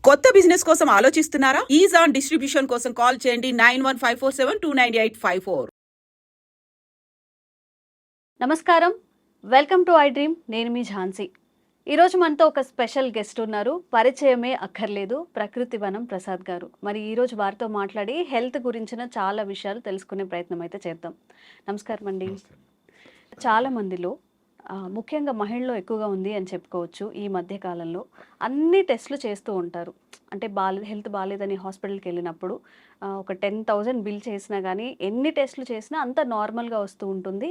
కొత్త బిజినెస్ కోసం ఆలోచిస్తున్నారా? ఈజ్ ఆన్ డిస్ట్రిబ్యూషన్ కోసం కాల్ చేయండి 9154729854. నమస్కారం, వెల్కమ్ టు ఐ డ్రీమ్. నేను మీ ఝాన్సీ. ఈరోజు మనతో ఒక స్పెషల్ గెస్ట్ ఉన్నారు. పరిచయమే అక్కర్లేదు, ప్రకృతి వనం ప్రసాద్ గారు. మరి ఈరోజు వారితో మాట్లాడి హెల్త్ గురించిన చాలా విషయాలు తెలుసుకునే ప్రయత్నం అయితే చేద్దాం. నమస్కారం అండి. చాలా మందిలో ముఖ్యంగా మహిళల్లో ఎక్కువగా ఉంది అని చెప్పుకోవచ్చు. ఈ మధ్య కాలంలో అన్ని టెస్టులు చేస్తూ ఉంటారు. అంటే హెల్త్ బాగాలేదని హాస్పిటల్కి వెళ్ళినప్పుడు ఒక 10,000 బిల్ చేసినా కానీ ఎన్ని టెస్టులు చేసినా అంత నార్మల్గా వస్తూ ఉంటుంది.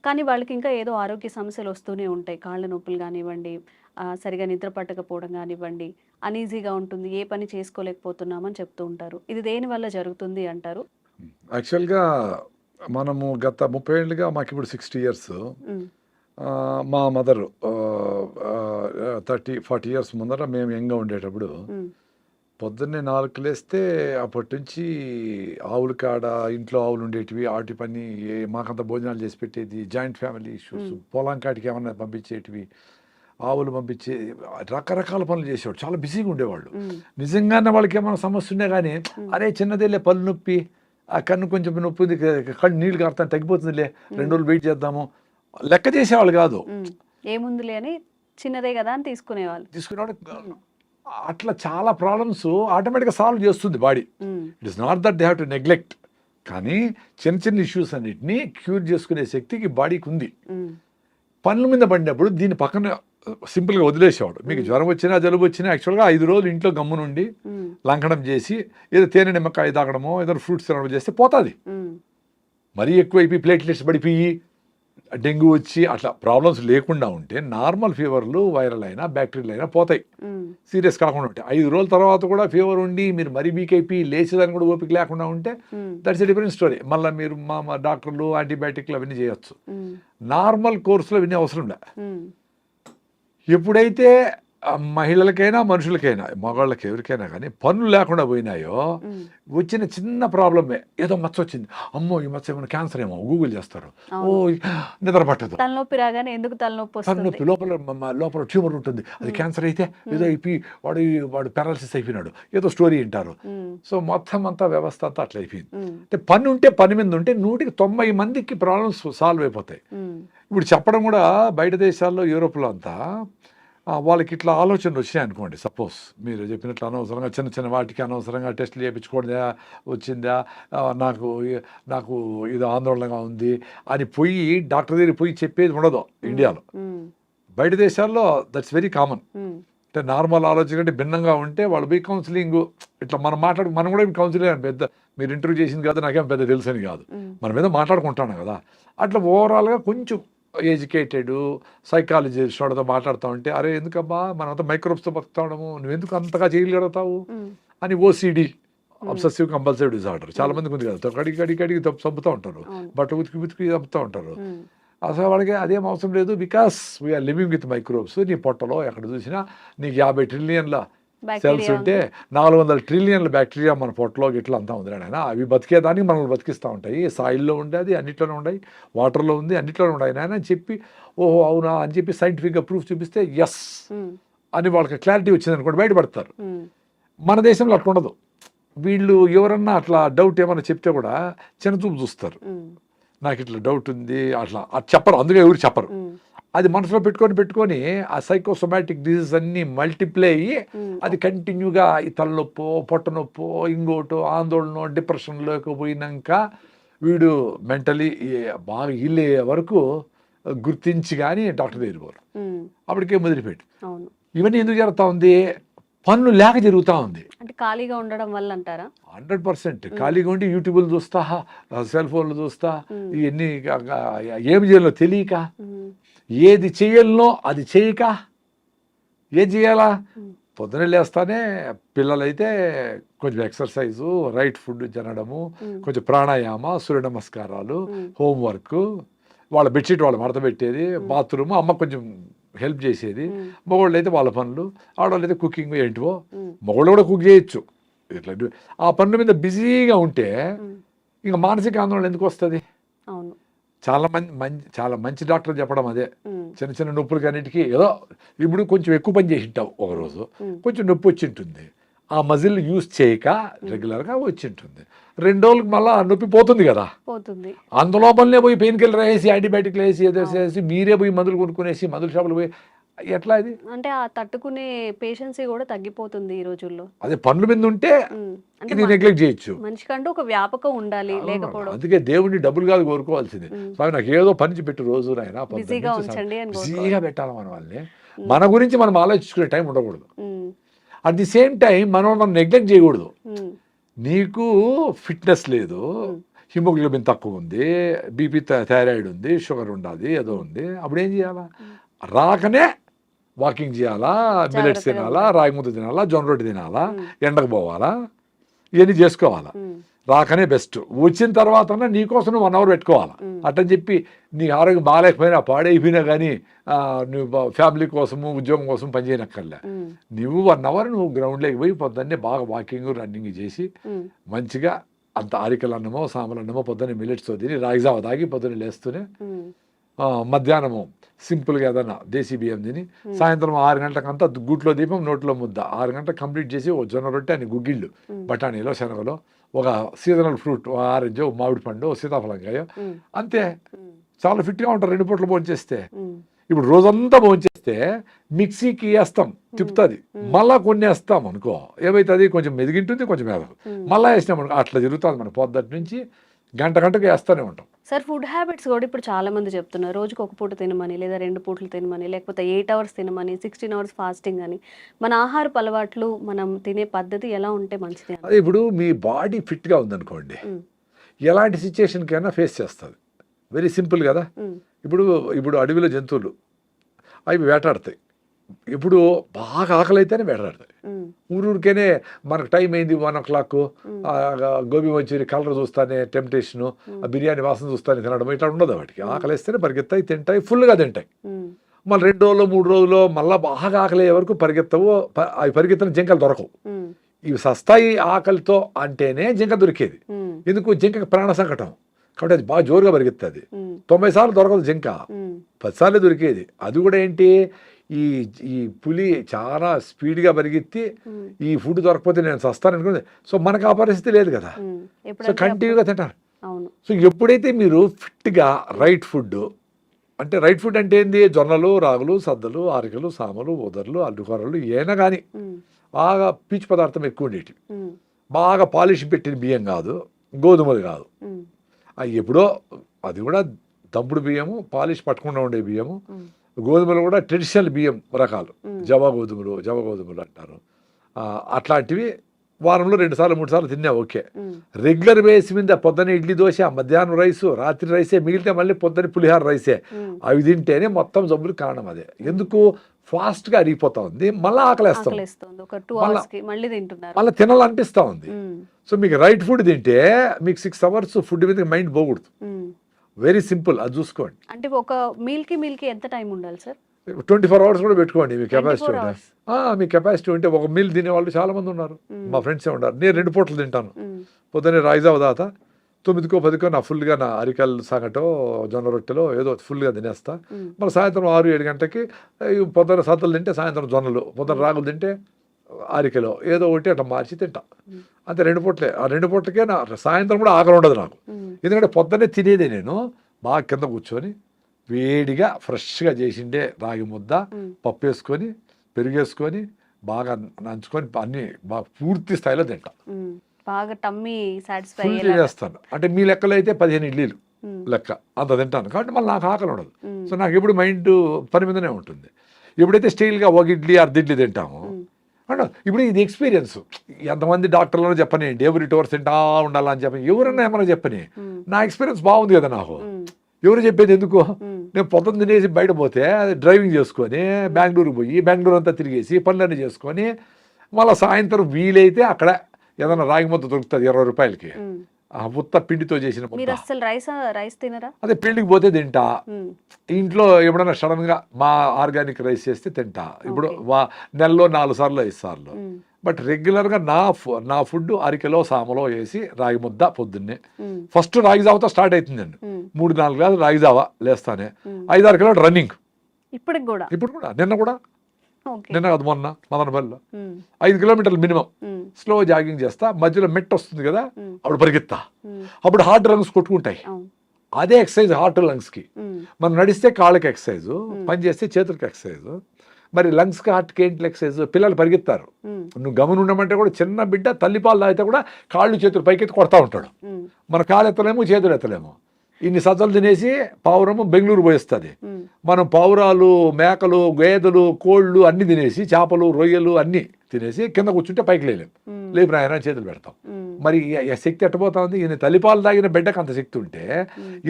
కానీ వాళ్ళకి ఇంకా ఏదో ఆరోగ్య సమస్యలు వస్తూనే ఉంటాయి. కాళ్ళ నొప్పులు కానివ్వండి, సరిగా నిద్ర పట్టకపోవడం కానివ్వండి, అనీజీగా ఉంటుంది, ఏ పని చేసుకోలేకపోతున్నామని చెప్తూ ఉంటారు. ఇది దేనివల్ల జరుగుతుంది అంటారు? యాక్చువల్గా మనము గత 30 ఏళ్ళుగా మాకు ఇప్పుడు 60 ఇయర్స్. మా మదరు 30-40 ఇయర్స్ ముందర మేము యంగ్గా ఉండేటప్పుడు పొద్దున్నే 4కి లేస్తే అప్పటి నుంచి ఆవుల కాడ ఇంట్లో ఆవులు ఉండేటివి, వాటి పని మాకంత భోజనాలు చేసి పెట్టేది, జాయింట్ ఫ్యామిలీ ఇష్యూస్, పొలం కాటికి ఏమన్నా పంపించేటివి, ఆవులు పంపించే రకరకాల పనులు చేసేవాడు. చాలా బిజీగా ఉండేవాళ్ళు. నిజంగానే వాళ్ళకి ఏమైనా సమస్య ఉండే కానీ అరే చిన్నదేలే పళ్ళు నొప్పి, ఆ కన్ను కొంచెం నొప్పి ఉంది, కళ్ళు నీళ్ళు కారుతాను తగ్గిపోతుందిలే 2 రోజులు వెయిట్ చేద్దాము లెక్క చేసేవాళ్ళు కాదు. ఏముందిలే అని చిన్నదే కదా అని తీసుకునేవాడు. అట్లా చాలా ప్రాబ్లమ్స్ ఆటోమేటిక్గా సాల్వ్ చేస్తుంది body. It is not that they have to neglect. కానీ చిన్న చిన్న ఇష్యూస్ అన్నిటినీ క్యూర్ చేసుకునే శక్తికి బాడీకి ఉంది. పనుల మీద పడినప్పుడు దీని పక్కన సింపుల్గా వదిలేసేవాడు. మీకు జ్వరం వచ్చినా జలుబు వచ్చినా యాక్చువల్గా 5 రోజులు ఇంట్లో గమ్మునుండి లంకడం చేసి ఏదో తేనె నిమ్మకాయ తాగడమో ఏదో ఫ్రూట్స్ తినడం చేస్తే పోతుంది. మరీ ఎక్కువైపోయి ప్లేట్లెట్స్ పడిపోయి డెంగ్యూ వచ్చి అట్లా ప్రాబ్లమ్స్ లేకుండా ఉంటే నార్మల్ ఫీవర్లు వైరల్ అయినా బ్యాక్టీరియల్ అయినా పోతాయి, సీరియస్ కాకుండా ఉంటాయి. 5 రోజుల తర్వాత కూడా ఫీవర్ ఉండి మీరు మరీ వీక్ అయిపోయి లేచేదాన్ని కూడా ఓపిక లేకుండా ఉంటే దట్స్ ఎ డిఫరెంట్ స్టోరీ. మళ్ళీ మీరు మా డాక్టర్లు యాంటీబయాటిక్లు అవన్నీ చేయొచ్చు. నార్మల్ కోర్సులో అవన్నీ అవసరం లే. ఎప్పుడైతే మహిళలకైనా మనుషులకైనా మగవాళ్ళకి ఎవరికైనా కానీ పనులు లేకుండా పోయినాయో వచ్చిన చిన్న ప్రాబ్లమే, ఏదో మచ్చ వచ్చింది, అమ్మో ఈ మచ్చ ఏమైనా క్యాన్సర్ ఏమో గూగుల్ చేస్తారు, ఓ నిద్ర పట్టదు, తలనొప్పి రాగానే ఎందుకు తలనొప్పి లోపల ట్యూమర్ ఉంటుంది, అది క్యాన్సర్ అయితే ఏదో అయిపోయి వాడు పారాలసిస్ అయిపోయినాడు, ఏదో స్టోరీ వింటారు. సో మొత్తం అంతా వ్యవస్థ అంతా అట్లా అయిపోయింది. అంటే పని ఉంటే పని మీద ఉంటే 190 మందికి ప్రాబ్లమ్స్ సాల్వ్ అయిపోతాయి. ఇప్పుడు చెప్పడం కూడా బయట దేశాల్లో యూరోప్లో అంతా వాళ్ళకి ఇట్లా ఆలోచనలు వచ్చినాయి అనుకోండి. సపోజ్ మీరు చెప్పినట్లు అనవసరంగా చిన్న చిన్న వాటికి అనవసరంగా టెస్టులు చేయించుకోవడం వచ్చిందా, నాకు ఇది ఆందోళనగా ఉంది అని పోయి డాక్టర్ దగ్గర పోయి చెప్పేది ఉండదు ఇండియాలో. బయట దేశాల్లో దట్స్ వెరీ కామన్. అంటే నార్మల్ ఆలోచన కంటే భిన్నంగా ఉంటే వాళ్ళు పోయి కౌన్సిలింగ్ ఇట్లా మనం కూడా కౌన్సిలింగ్ పెద్ద మీరు ఇంటర్వ్యూ చేసింది కాదు, నాకేం పెద్ద తెలుసని కాదు, మన మీద మాట్లాడుకుంటాను కదా. అట్లా ఓవరాల్గా కొంచెం ఎడ్యుకేటెడ్ సైకాలజిస్ట్ వాడితో మాట్లాడుతూ ఉంటే అరే ఎందుకబ్బా మనమంతా మైక్రోబ్స్తో బతుకుతా ఉండము, నువ్వెందుకు అంతగా చేయగలుగుతావు అని ఓసిడి అబ్సెసివ్ కంపల్సివ్ డిజార్డర్ చాలా మందికి ఉంది కదా, కడిగి చంపుతూ ఉంటారు, బట్ట ఉతికి చంపుతూ ఉంటారు. అసలు వాళ్ళకి అదేం అవసరం లేదు, because we are living with microbes. నీ పొట్టలో ఎక్కడ చూసినా నీకు 50 ట్రిలియన్ల సెల్స్ ఉంటే 400 ట్రిలియన్ల బ్యాక్టీరియా మన పొట్టలో గిట్లా అంతా ఉంది ఆయన. అవి బతికేదానికి మనల్ని బతికిస్తూ ఉంటాయి. సాయిల్లో ఉండేది అన్నిట్లోనే ఉన్నాయి, వాటర్లో ఉంది అన్నిట్లోనే ఉన్నాయి ఆయన అని చెప్పి ఓహో అవునా అని చెప్పి సైంటిఫిక్గా ప్రూఫ్ చూపిస్తే ఎస్ అని వాళ్ళకి క్లారిటీ వచ్చింది అనుకోండి, బయటపడతారు. మన దేశంలో అట్లా ఉండదు. వీళ్ళు ఎవరన్నా అట్లా డౌట్ ఏమన్నా చెప్తే కూడా చిన్న చూపు చూస్తారు. నాకు ఇట్లా డౌట్ ఉంది అట్లా చెప్పరు, అందుకే ఎవరు చెప్పరు. అది మనసులో పెట్టుకొని ఆ సైకోసోమాటిక్ డిసీజ్ అన్ని మల్టిప్లై అయ్యి అది కంటిన్యూగా ఈ తలనొప్పో పొట్ట నొప్పో ఇంకోటో ఆందోళన డిప్రెషన్లోకి పోయినాక వీడు మెంటలీ బాగా ఇల్లే వరకు గుర్తించి కానీ డాక్టర్ దగ్గర పోరు. అప్పటికే మొదలుపెట్టి ఇవన్నీ ఎందుకు జరుగుతూ ఉంది? పనులు లేక జరుగుతూ ఉంది. అంటే ఖాళీగా ఉండడం వల్ల అంటారా? 100% ఖాళీగా ఉండి యూట్యూబ్లు చూస్తా, సెల్ ఫోన్లు చూస్తా, ఇవన్నీ ఏమి చేయాలో తెలియక, ఏది చేయాలనో అది చేయక, ఏది చేయాలా పొద్దున లేస్తానే పిల్లలైతే కొంచెం ఎక్సర్సైజు, రైట్ ఫుడ్ తినడము, కొంచెం ప్రాణాయామ, సూర్య నమస్కారాలు, హోంవర్క్, వాళ్ళ బెడ్షీట్ వాళ్ళు మడత పెట్టేది, బాత్రూమ్ అమ్మ కొంచెం హెల్ప్ చేసేది, మగవాళ్ళు అయితే వాళ్ళ పనులు, ఆడవాళ్ళు అయితే కుకింగ్ ఏంటివో, మగవాళ్ళు కూడా కుక్ చేయొచ్చు. ఇట్లా ఆ పనుల మీద బిజీగా ఉంటే ఇంకా మానసిక ఆందోళన ఎందుకు వస్తుంది? చాలా మంచి డాక్టర్ చెప్పడం అదే, చిన్న చిన్న నొప్పులకి అన్నిటికీ ఏదో ఇప్పుడు కొంచెం ఎక్కువ పని చేసి ఉంటావు ఒకరోజు, కొంచెం నొప్పి వచ్చి ఉంటుంది, ఆ మజిల్ యూజ్ చేయక రెగ్యులర్గా వచ్చి ఉంటుంది. 2 రోజులకు మళ్ళీ ఆ నొప్పి పోతుంది కదా, పోతుంది. అందులోపలనే పోయి పెయిన్ కిల్లర్ వేసి యాంటీబయాటిక్లు వేసి ఏదో వేసి మీరే పోయి మందులు కొనుక్కునేసి మందుల షాపులు పోయి ఎట్లా ఇది? అంటే ఆ తట్టుకునే పేషెన్సీ కూడా తగ్గిపోతుంది ఈ రోజుల్లో. అదే పనుల మీద ఉంటే అంటే ఇది నెగ్లెక్ట్ చేయొచ్చు. మనిషికంటూ ఒక వ్యాపకం ఉండాలి, లేకపోవడం. అందుకే దేవుడిని డబ్బులు కాదు కోరుకోవాల్సింది. స్వామి నాకు ఏదో పని పెట్టు రోజు నాయన, బిజీగా ఉంచండి అని బిజీగా పెట్టాలి మన వాళ్ళని. మన గురించి మనం ఆలోచించుకునే టైం ఉండకూడదు. అట్ ది సేమ్ టైం మనం నెగ్లెక్ట్ చేయకూడదు. నీకు ఫిట్నెస్ లేదు, హిమోగ్లోబిన్ తక్కువ ఉంది, బీపీ థైరాయిడ్ ఉంది, షుగర్ ఉండాలి, ఏదో ఉంది, అప్పుడు ఏం చేయాలా? రాకనే వాకింగ్ చేయాలా, మిల్లెట్స్ తినాలా, రాగి ముద్ద తినాలా, జొన్న రొట్టె తినాలా, ఎండకు పోవాలా, ఇవన్నీ చేసుకోవాలా. రాకనే బెస్ట్. వచ్చిన తర్వాత నీకోసం నువ్వు 1 అవర్ పెట్టుకోవాలా. అట్టని చెప్పి నీ ఆరోగ్యం బాగాలేకపోయినా పాడైపోయినా కానీ నువ్వు ఫ్యామిలీ కోసము ఉద్యోగం కోసం పనిచేయనక్కర్లే. నువ్వు 1 అవర్ నువ్వు గ్రౌండ్లోకి పోయి పొద్దున్నే బాగా వాకింగ్ రన్నింగ్ చేసి మంచిగా అంత ఆరికలు అన్నమో సాంబార్ అన్నమో పొద్దున్నే మిల్లెట్స్తో తిని రాగిజావ తాగి పొద్దున్నే లేస్తూనే మధ్యాహ్నము సింపుల్గా ఏదైనా దేశీ బియ్యం తిని సాయంత్రం 6 గంటలకంతా గుట్లో దీపం నోట్లో ముద్ద 6 గంటలకు కంప్లీట్ చేసి ఓ జొన్న రొట్టె అని గుగ్గిళ్ళు బఠానీలో శనగలో ఒక సీజనల్ ఫ్రూట్ ఆరెంజ్ మామిడి పండు సీతాఫలంకాయ అంతే. చాలా ఫిట్గా ఉంటారు 2 పూటలు భోంచేస్తే. ఇప్పుడు రోజంతా భోంచేస్తే మిక్సీకి వేస్తాం తిప్పుతుంది, మళ్ళా కొన్ని వేస్తాం అనుకో ఏమవుతుంది, కొంచెం మెదిగింటుంది కొంచెం మెదగు, మళ్ళీ వేసినాం అనుకో అట్లా జరుగుతుంది. మన పొద్దుటి నుంచి గంటకు వేస్తూనే ఉంటాం. సార్ ఫుడ్ హ్యాబిట్స్ కూడా ఇప్పుడు చాలా మంది చెప్తున్నారు, రోజుకి 1 పూట తినమని, లేదా 2 పూటలు తినమని, లేకపోతే 8 అవర్స్ తినమని, 16 అవర్స్ ఫాస్టింగ్ అని. మన ఆహారపు అలవాట్లు మనం తినే పద్ధతి ఎలా ఉంటే మంచిది? అదే ఇప్పుడు మీ బాడీ ఫిట్గా ఉందనుకోండి, ఎలాంటి సిచ్యుయేషన్కైనా ఫేస్ చేస్తుంది. వెరీ సింపుల్ కదా. ఇప్పుడు అడవిలో జంతువులు అవి వేటాడతాయి. ఇప్పుడు బాగా ఆకలి అయితేనే వేటాడతాయి. ఊరికేనే మనకు టైం అయింది 1 o'clock, గోబీ మంచూరి కలర్ చూస్తానే టెంప్టేషను, బిర్యానీ వాసన చూస్తానే తినడం ఇట్లా ఉండదు. వాటికి ఆకలి వేస్తేనే పరిగెత్తాయి, తింటాయి, ఫుల్గా తింటాయి. మళ్ళీ 2 రోజులు 3 రోజులు మళ్ళీ బాగా ఆకలి అయ్యే వరకు పరిగెత్తవు. అవి పరిగెత్తిన జింకలు దొరకవు. ఇవి సస్తాయి ఆకలితో అంటేనే జింక దొరికేది. ఎందుకు? జింకకి ప్రాణ సంకటం కాబట్టి అది బాగా జోరుగా పరిగెత్తుంది. 90 సార్లు దొరకదు జింక, 10 సార్లు దొరికేది. అది కూడా ఏంటి, ఈ పులి చాలా స్పీడ్గా పరిగెత్తి ఈ ఫుడ్ దొరకపోతే నేను సస్తాను అనుకుంది. సో మనకు ఆ పరిస్థితి లేదు కదా, సో కంటిన్యూగా తింటారు. సో ఎప్పుడైతే మీరు ఫిట్గా రైట్ ఫుడ్ అంటే రైట్ ఫుడ్ అంటే ఏంది, జొన్నలు, రాగులు, సద్దలు, ఆరికలు, సామలు, ఉదర్లు, అల్లుకూరలు ఏనా కానీ బాగా పీచు పదార్థం ఎక్కువ ఉండేటివి, బాగా పాలిష్ పెట్టిన బియ్యం కాదు, గోధుమలు కాదు. ఎప్పుడో అది కూడా దంపుడు బియ్యము, పాలిష్ పట్టకుండా ఉండే బియ్యము. గోధుమలు కూడా ట్రెడిషనల్ బియ్యం రకాలు, జవ గోధుమలు అంటారు. అట్లాంటివి వారంలో 2 సార్లు 3 సార్లు తిన్నా ఓకే. రెగ్యులర్ బేస్ మీద పొద్దున్న ఇడ్లీ దోశ, మధ్యాహ్నం రైసు, రాత్రి రైసే, మిగిలితే మళ్ళీ పొద్దున్న పులిహార రైసే, అవి తింటేనే మొత్తం జబ్బులు కారణం. అదే ఎందుకు ఫాస్ట్గా అరిగిపోతా ఉంది, మళ్ళీ ఆకలేస్తాం, మళ్ళీ తినాలనిపిస్తూ ఉంది. సో మీకు రైట్ ఫుడ్ తింటే మీకు 6 అవర్స్ ఫుడ్ మీద మైండ్ పోకూడదు. వెరీ సింపుల్, అది చూసుకోండి. అంటే ఒక మీల్కి ఎంత టైం ఉండాలి సార్? 24 అవర్స్ కూడా పెట్టుకోండి మీ కెపాసిటీ ఉంటే. మీ కెపాసిటీ ఉంటే ఒక మీల్ తినేవాళ్ళు చాలా మంది ఉన్నారు, మా ఫ్రెండ్సే ఉన్నారు. నేను 2 పూటలు తింటాను. పొద్దున్నే రాయిజావ దాత 9కో 10కో నా ఫుల్గా నా అరికల్ సంగటో జొన్న రొట్టెలో ఏదో ఫుల్గా తినేస్తా. మళ్ళీ సాయంత్రం 6-7 గంటలకి పొద్దున్న సద్దలు తింటే సాయంత్రం జొన్నలు, పొద్దున్న రాగులు తింటే అరికెలో ఏదో ఒకటి అట్లా మార్చి తింటా. అంతే 2 పూటలే. ఆ 2 పూటలకే నా సాయంత్రం కూడా ఆకలి ఉండదు నాకు. ఎందుకంటే పొద్దున్నే తినేదే నేను బాగా కింద కూర్చొని వేడిగా ఫ్రెష్గా చేసిండే రాగి ముద్ద, పప్పు వేసుకొని పెరుగేసుకొని బాగా నంచుకొని అన్ని బాగా పూర్తి స్థాయిలో తింటా. బాగా టమ్మీ సాటిస్ఫై చేస్తాను. అంటే మీ లెక్కలో అయితే 15 ఇడ్లీలు లెక్క అంత తింటాను కాబట్టి మళ్ళీ నాకు ఆకలి ఉండదు. సో నాకు ఎప్పుడు మైండ్ పని మీదనే ఉంటుంది. ఎప్పుడైతే స్టీల్గా 1 ఇడ్లీ 1/2 ఇడ్లీ తింటాము అంటే ఇప్పుడు ఇది ఎక్స్పీరియన్స్. ఎంతమంది డాక్టర్లను చెప్పని ఎవ్రీ 2 hours తింటా ఉండాలని చెప్పని ఎవరన్నా ఏమన్నా చెప్పని, నా ఎక్స్పీరియన్స్ బాగుంది కదా నాకు. ఎవరు చెప్పేది ఎందుకు? నేను పొద్దున్న తినేసి బయట పోతే డ్రైవింగ్ చేసుకొని బెంగళూరుకి పోయి బెంగళూరు అంతా తిరిగేసి పనులన్నీ చేసుకొని మళ్ళీ సాయంత్రం వీలైతే అక్కడ ఏదైనా రాగి ముద్ద దొరుకుతుంది 20 రూపాయలకి, ఆ ఉత్త పిండితో చేసిన రైస్ తినరా? అదే పెళ్లికి పోతే తింటా. ఇంట్లో ఎప్పుడైనా సడన్ గా మా ఆర్గానిక్ రైస్ చేస్తే తింటా. ఇప్పుడు నెలలో 4 సార్లు 5 సార్లు. బట్ రెగ్యులర్ గా నా ఫుడ్ అరికెలో సామలో వేసి రాగి ముద్ద పొద్దున్నే. ఫస్ట్ రాగి జావతో స్టార్ట్ అవుతుందండి. 3-4 గ్లాసులు రాగి జావ లేస్తానే. 5-6 కిలోమీటర్ రన్నింగ్. ఇప్పుడు కూడా నిన్న కూడా ఓకే. నిన్న అది మొన్న మదనపల్లిలో ఉమ్, 5 కిలోమీటర్లు మినిమం ఉమ్, స్లో జాగింగ్ చేస్తా, మధ్యలో మెట్ వస్తుంది కదా, ఉమ్, అప్పుడు పరిగెత్తా, ఉమ్, అప్పుడు హార్ట్ లంగ్స్ కొట్టుకుంటాయి. అవును. అదే ఎక్సర్సైజ్ హార్ట్ లంగ్స్కి. ఉమ్, మనం నడిస్తే కాళ్ళకి ఎక్సర్సైజ్, పని చేస్తే చేతులకి ఎక్సర్సైజ్, మరి లంగ్స్కి హార్ట్కి ఏంటి ఎక్సర్సైజ్? పిల్లలు పరిగెత్తారు, ఉమ్, నువ్వు గమని ఉండమంటే కూడా చిన్న బిడ్డ తల్లిపాలు తాగితే కూడా కాళ్ళు చేతులు పైకెత్తి కొడతా ఉంటాడు. ఉమ్, మన కాలు ఎత్తలేము, చేతులు ఎత్తలేము. ఇన్ని సజ్జలు తినేసి పావురము బెంగళూరు పోయిస్తుంది. ఉమ్, మనం పావురాలు, మేకలు, గేదెలు, కోళ్ళు అన్ని తినేసి, చేపలు, రొయ్యలు అన్ని తినేసి కింద కూర్చుంటే పైకి లేలేము. ఉమ్, లేపు నాయన చేతులు పెడతాం. ఉమ్, మరి ఈ శక్తి ఎట్టబోతా ఉంది? ఈయన తల్లిపాలు తాగిన బిడ్డకు అంత శక్తి ఉంటే,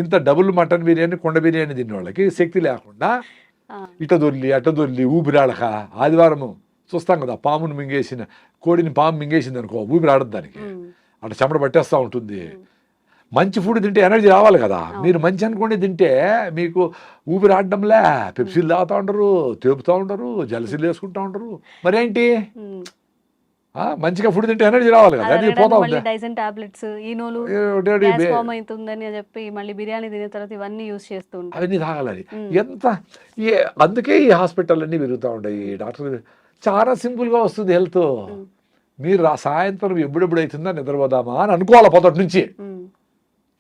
ఇంత డబుల్ మటన్ బిర్యానీ, కొండ బిర్యానీ తిన్న వాళ్ళకి శక్తి లేకుండా ఆ, ఇట దొర్లి అట్ట దొర్లి ఊపిరాడక, ఆదివారము చూస్తాం కదా, పామును మింగేసిన కోడిని పాము మింగేసింది అనుకో, ఊపిరాడదు దానికి, ఉమ్, అట్లా చెమట పట్టేస్తూ ఉంటుంది. మంచి ఫుడ్ తింటే ఎనర్జీ రావాలి కదా. మీరు మంచి అనుకోండి తింటే మీకు ఊపిరాడడంలే, పెప్సీలు తాగుతూ ఉండరు, తేపుతూ ఉండరు, జలసీలు వేసుకుంటూ ఉండరు. మరేంటి? ఉమ్. మంచిగా ఫుడ్ తింటే ఎనర్జీ రావాలి కదా, అది పోతా మళ్ళీ ఉంది. డైజన్ టాబ్లెట్స్, ఈనోలు, ఏమిటి గ్యాస్ ఫామ్ అవుతుందని చెప్పి మళ్ళీ బిర్యానీ తినే తర్వాత ఇవన్నీ యూజ్ చేస్తూ ఉంటారు. అవన్నీ తాగాలి. ఎంత అందుకే ఈ హాస్పిటల్ అన్నీ పెరుగుతూ ఉంటాయి. డాక్టర్ చాలా సింపుల్గా వస్తుంది హెల్త్. మీరు సాయంత్రం ఎప్పుడెప్పుడు అవుతుందా నిద్రపోదామా అని అనుకోవాలి పొద్దుటి నుంచి. ఉమ్,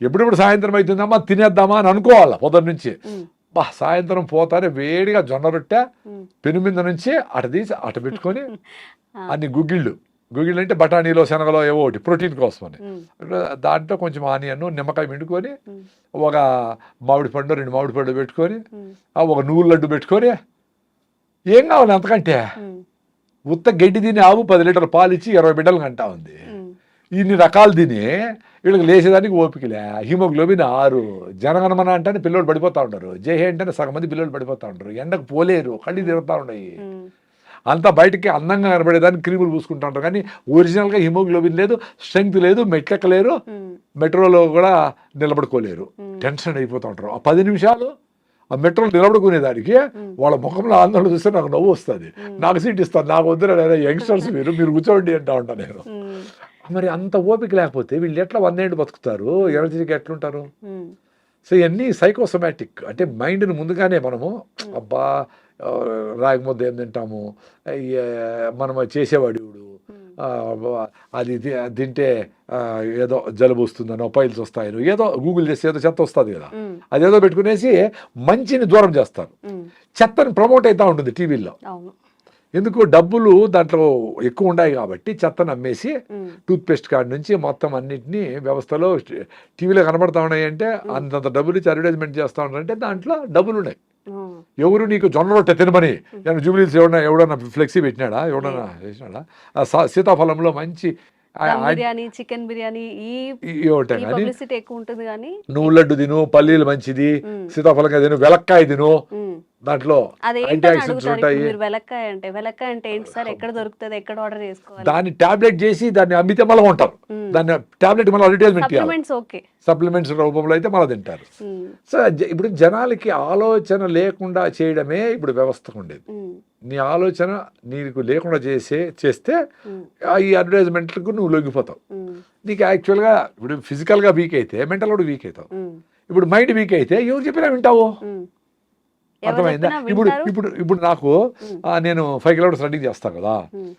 ఎప్పుడెప్పుడు సాయంత్రం అవుతుందమ్మా తినేద్దామా అని అనుకోవాలి పొద్దుటి నుంచి. ఉమ్, సాయంత్రం పోతానే వేడిగా జొన్న రొట్టె ఉమ్, పెను మీద నుంచి అట తీసి అట పెట్టుకొని ఆ, అన్ని గుగ్గిళ్ళు అంటే బఠానీలో, శనగలో ఏవో ఒకటి ప్రోటీన్ కోసమని, ఉమ్, దాంట్లో కొంచెం ఆనియన్, నిమ్మకాయ పిండుకొని, ఉమ్, ఒక మామిడి పండు, 2 మామిడి పండు పెట్టుకొని, ఉమ్, ఒక నువ్వుల లడ్డు పెట్టుకొని, ఏం కావాలి అంతకంటే? ఉమ్, ఉత్త గడ్డి తిని ఆవు 10 లీటర్ల పాలు ఇచ్చి 20 బిడ్డలు కంటా ఉంది. ఉమ్, ఇన్ని రకాలు తిని వీళ్ళకి లేచేదానికి ఓపికలే. హిమోగ్లోబిన్ 6, జనగణమన అంటే పిల్లలు పడిపోతూ ఉంటారు, జేహే అంటే సగం మంది పిల్లలు పడిపోతూ ఉంటారు, ఎండకు పోలేరు, కళ్ళు తిరుగుతూ ఉన్నాయి. ఉమ్, అంతా బయటికి అందంగా కనబడేదానికి క్రీములు పూసుకుంటూ ఉంటారు, కానీ ఒరిజినల్గా హిమోగ్లోబిన్ లేదు, స్ట్రెంగ్త్ లేదు, మెట్లెక్కలేరు, ఉమ్, మెట్రోలో కూడా నిలబడుకోలేరు, టెన్షన్ అయిపోతూ ఉంటారు. ఆ 10 నిమిషాలు ఆ మెట్రోలో నిలబడుకునేదానికి వాళ్ళ ముఖంలో ఆందోళన చూస్తే నాకు నవ్వు వస్తుంది. నాకు సీట్ ఇస్తాను, నాకు వద్దు, యంగ్స్టర్స్ మీరు కూర్చోండి అంటా ఉంటాను నేను. ఉమ్, మరి అంత ఓపిక లేకపోతే వీళ్ళు ఎట్లా 100 ఏళ్ళు బతుకుతారు? ఎనర్జీకి ఎట్లుంటారు? ఉమ్, సో ఇవన్నీ సైకోసోమాటిక్. అంటే మైండ్ని ముందుగానే మనము అబ్బా రాగి ముద్ద ఏం తింటాము, మనం చేసేవాడు అది తింటే ఏదో జలుబు వస్తుందనో, పైల్స్ వస్తాయనో, ఏదో గూగుల్ చేస్తే ఏదో చెత్త వస్తుంది కదా, ఉమ్, అదేదో పెట్టుకునేసి మంచిని దూరం చేస్తారు. ఉమ్, చెత్తని ప్రమోట్ అవుతూ ఉంటుంది టీవీల్లో. అవును. ఎందుకు? డబ్బులు దాంట్లో ఎక్కువ ఉన్నాయి కాబట్టి చెత్తను అమ్మేసి, ఉమ్, టూత్పేస్ట్ కాడి నుంచి మొత్తం అన్నింటినీ వ్యవస్థలో టీవీలో కనబడతా ఉన్నాయి. అంటే అంతంత డబ్బులు ఇచ్చి అడ్వర్టైజ్మెంట్ చేస్తూ ఉన్నారంటే దాంట్లో డబ్బులు ఉన్నాయి. ఉమ్, ఎవరు నీకు జొన్న రొట్టె తినమని జూబిలీస్ ఎవడన్నా ఫ్లెక్సీ పెట్టినాడా? ఎవడన్నా చేసినాడా? సీతాఫలంలో మంచి దమ్ బిర్యానీ, చికెన్ బిర్యానీ, ఒకటే కానీ పబ్లిసిటీ ఎక్కువ ఉంటుంది కానీ నువ్వు లడ్డు తిను, పల్లీలు మంచిది, ఉమ్, సీతాఫలంగా తిను, వెలక్కాయ తిను, ఉమ్. దాంట్లో అదేంటో యాంటీ ఆక్సిడెంట్స్ అడుగుతారు. ఉంటాయి. ఇప్పుడు మీరు వెలక్కాయ అంటే ఏంటి సార్? ఎక్కడ దొరుకుతుంది? ఎక్కడ ఆర్డర్ చేసుకోవాలి? దాన్ని టాబ్లెట్ చేసి దాన్ని అమ్మితే మళ్ళీ ఉంటారు. ఉమ్. దాన్ని టాబ్లెట్ మళ్ళీ అడ్వర్టైజ్మెంట్ చేయాలి. Supplements okay. సప్లిమెంట్స్ రూపంలో అయితే మళ్ళీ తింటారు. ఉమ్, సో ఇప్పుడు జనాలకి ఆలోచన లేకుండా చేయడమే ఇప్పుడు వ్యవస్థకు ఉండేది. ఉమ్, నీ ఆలోచన నీకు లేకుండా చేస్తే ఉమ్, ఈ అడ్వర్టైజ్మెంట్లకు నువ్వు లొంగిపోతావు. ఉమ్, నీకు యాక్చువల్గా ఇప్పుడు ఫిజికల్గా వీక్ అయితే మెంటల్ కూడా వీక్ అవుతావు. ఉమ్, ఇప్పుడు మైండ్ వీక్ అయితే ఎవరు చెప్పినా వింటావు. ఉమ్. ఎవరు అర్థమైందా? చెప్పినా ఇప్పుడు వింటారు. ఇప్పుడు ఇప్పుడు నాకు నేను 5 కిలోమీటర్స్ రన్నింగ్ చేస్తాను కదా, ఉమ్,